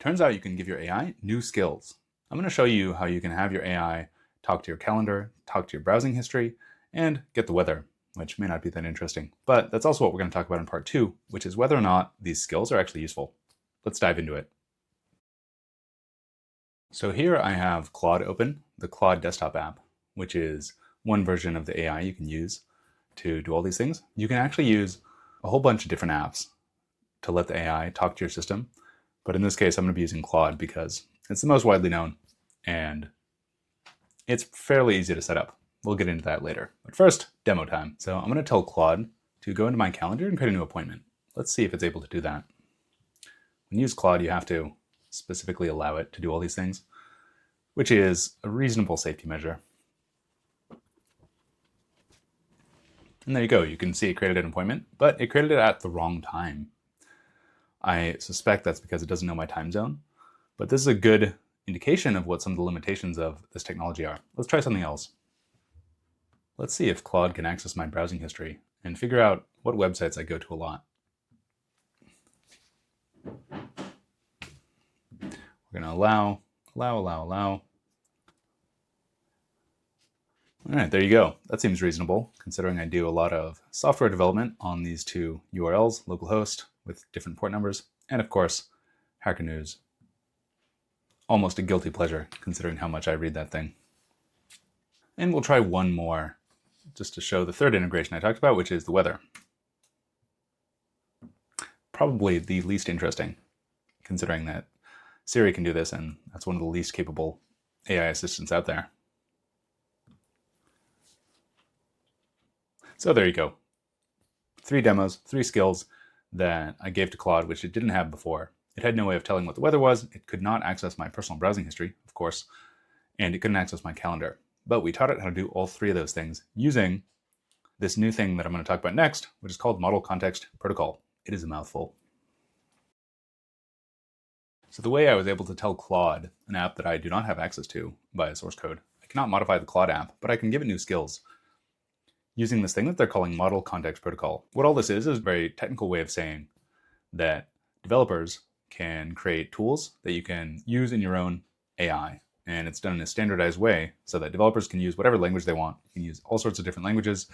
turns out you can give your AI new skills. I'm going to show you how you can have your AI talk to your calendar, talk to your browsing history, and get the weather, which may not be that interesting. But that's also what we're going to talk about in part 2, which is whether or not these skills are actually useful. Let's dive into it. So here I have Claude open, the Claude desktop app, which is one version of the AI you can use to do all these things. You can actually use a whole bunch of different apps to let the AI talk to your system. But in this case, I'm going to be using Claude because it's the most widely known and it's fairly easy to set up. We'll get into that later. But first, demo time. So I'm going to tell Claude to go into my calendar and create a new appointment. Let's see if it's able to do that. When you use Claude, you have to specifically allow it to do all these things, which is a reasonable safety measure. And there you go. You can see it created an appointment, but it created it at the wrong time. I suspect that's because it doesn't know my time zone, but this is a good indication of what some of the limitations of this technology are. Let's try something else. Let's see if Claude can access my browsing history and figure out what websites I go to a lot. We're going to allow. All right, there you go. That seems reasonable, considering I do a lot of software development on these two URLs, localhost with different port numbers, and of course, Hacker News. Almost a guilty pleasure, considering how much I read that thing. And we'll try one more, just to show the third integration I talked about, which is the weather. Probably the least interesting, considering that Siri can do this, and that's one of the least capable AI assistants out there. So there you go. 3 demos, 3 skills that I gave to Claude, which it didn't have before. It had no way of telling what the weather was. It could not access my personal browsing history, of course, and it couldn't access my calendar. But we taught it how to do all 3 of those things using this new thing that I'm going to talk about next, which is called Model Context Protocol. It is a mouthful. So the way I was able to tell Claude, an app that I do not have access to via source code, I cannot modify the Claude app, but I can give it new skills using this thing that they're calling Model Context Protocol. What all this is a very technical way of saying that developers can create tools that you can use in your own AI. And it's done in a standardized way so that developers can use whatever language they want. You can use all sorts of different languages.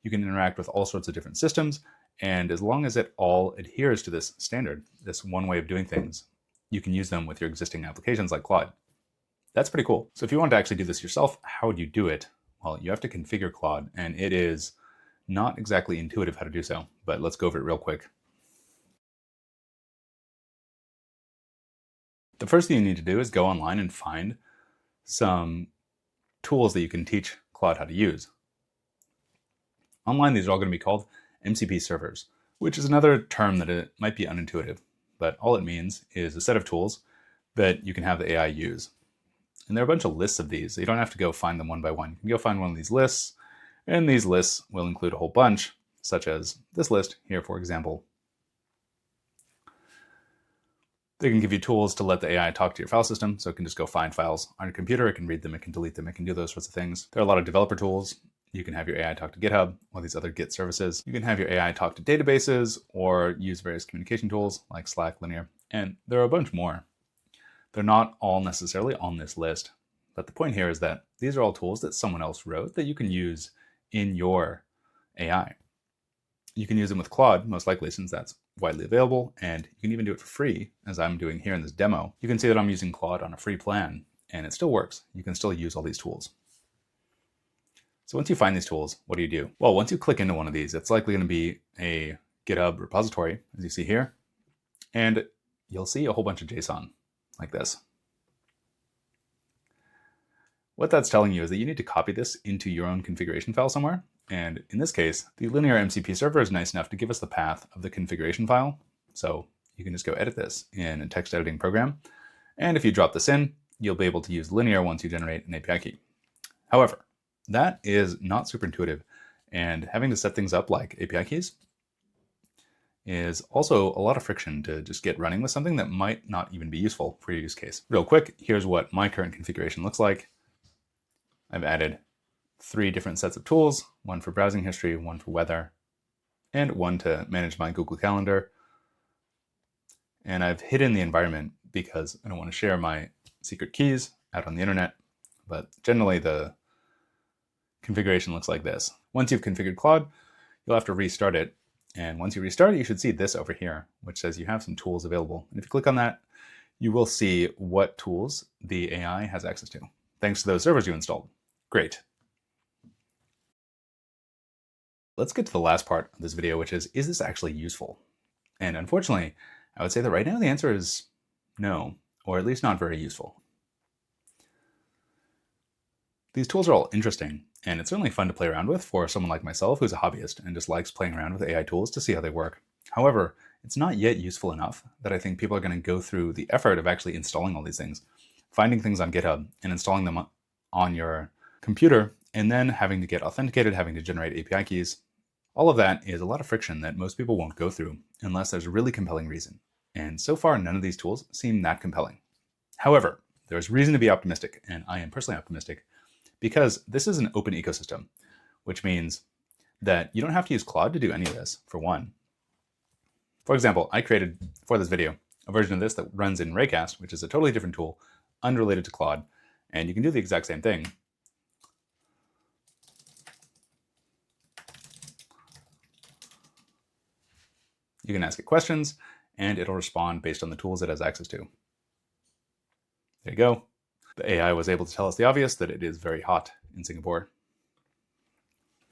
You can interact with all sorts of different systems. And as long as it all adheres to this standard, this one way of doing things, you can use them with your existing applications like Claude. That's pretty cool. So if you want to actually do this yourself, how would you do it? Well, you have to configure Claude, and it is not exactly intuitive how to do so, but let's go over it real quick. The first thing you need to do is go online and find some tools that you can teach Claude how to use. Online, these are all going to be called MCP servers, which is another term that it might be unintuitive, but all it means is a set of tools that you can have the AI use. And there are a bunch of lists of these. So you don't have to go find them one by one. You can go find one of these lists, and these lists will include a whole bunch, such as this list here, for example. They can give you tools to let the AI talk to your file system, so it can just go find files on your computer. It can read them, it can delete them, it can do those sorts of things. There are a lot of developer tools. You can have your AI talk to GitHub or these other Git services. You can have your AI talk to databases or use various communication tools like Slack, Linear, and there are a bunch more. They're not all necessarily on this list, but the point here is that these are all tools that someone else wrote that you can use in your AI. You can use them with Claude, most likely, since that's widely available, and you can even do it for free, as I'm doing here in this demo. You can see that I'm using Claude on a free plan, and it still works. You can still use all these tools. So once you find these tools, what do? Well, once you click into one of these, it's likely going to be a GitHub repository, as you see here, and you'll see a whole bunch of JSON like this. What that's telling you is that you need to copy this into your own configuration file somewhere. And in this case, the linear MCP server is nice enough to give us the path of the configuration file. So you can just go edit this in a text editing program. And if you drop this in, you'll be able to use linear once you generate an API key. However, that is not super intuitive. And having to set things up like API keys is also a lot of friction to just get running with something that might not even be useful for your use case. Real quick, here's what my current configuration looks like. I've added 3 different sets of tools, one for browsing history, one for weather, and one to manage my Google Calendar. And I've hidden the environment because I don't want to share my secret keys out on the internet. But generally the configuration looks like this. Once you've configured Claude, you'll have to restart it. And once you restart it, you should see this over here, which says you have some tools available. And if you click on that, you will see what tools the AI has access to, thanks to those servers you installed. Great. Let's get to the last part of this video, which is this actually useful? And unfortunately, I would say that right now the answer is no, or at least not very useful. These tools are all interesting, and it's certainly fun to play around with for someone like myself who's a hobbyist and just likes playing around with AI tools to see how they work. However, it's not yet useful enough that I think people are going to go through the effort of actually installing all these things, finding things on GitHub and installing them on your computer, and then having to get authenticated, having to generate API keys. All of that is a lot of friction that most people won't go through unless there's a really compelling reason. And so far, none of these tools seem that compelling. However, there's reason to be optimistic, and I am personally optimistic, because this is an open ecosystem, which means that you don't have to use Claude to do any of this, for one. For example, I created, for this video, a version of this that runs in Raycast, which is a totally different tool, unrelated to Claude, and you can do the exact same thing. You can ask it questions, and it'll respond based on the tools it has access to. There you go. The AI was able to tell us the obvious, that it is very hot in Singapore.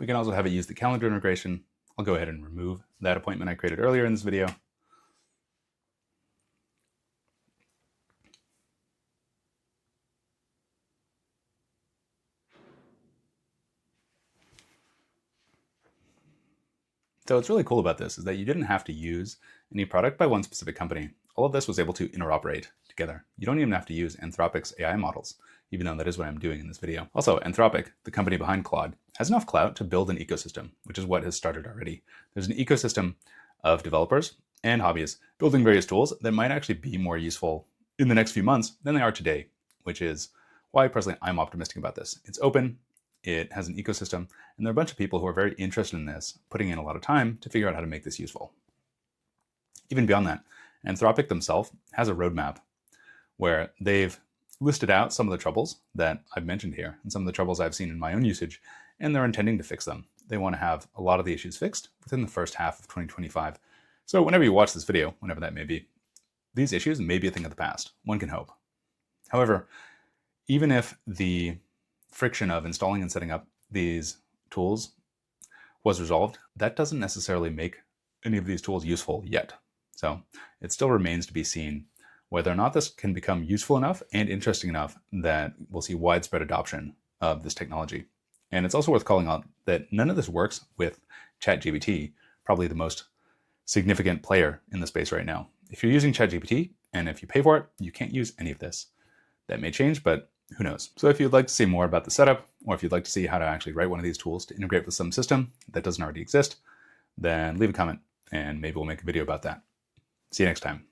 We can also have it use the calendar integration. I'll go ahead and remove that appointment I created earlier in this video. So what's really cool about this is that you didn't have to use any product by one specific company. All of this was able to interoperate together. You don't even have to use Anthropic's AI models, even though that is what I'm doing in this video. Also, Anthropic, the company behind Claude, has enough clout to build an ecosystem, which is what has started already. There's an ecosystem of developers and hobbyists building various tools that might actually be more useful in the next few months than they are today, which is why personally I'm optimistic about this. It's open, it has an ecosystem, and there are a bunch of people who are very interested in this, putting in a lot of time to figure out how to make this useful. Even beyond that, Anthropic themselves has a roadmap where they've listed out some of the troubles that I've mentioned here and some of the troubles I've seen in my own usage, and they're intending to fix them. They want to have a lot of the issues fixed within the first half of 2025. So whenever you watch this video, whenever that may be, these issues may be a thing of the past. One can hope. However, even if the friction of installing and setting up these tools was resolved, that doesn't necessarily make any of these tools useful yet. So it still remains to be seen whether or not this can become useful enough and interesting enough that we'll see widespread adoption of this technology. And it's also worth calling out that none of this works with ChatGPT, probably the most significant player in the space right now. If you're using ChatGPT and if you pay for it, you can't use any of this. That may change, but who knows? So if you'd like to see more about the setup, or if you'd like to see how to actually write one of these tools to integrate with some system that doesn't already exist, then leave a comment and maybe we'll make a video about that. See you next time.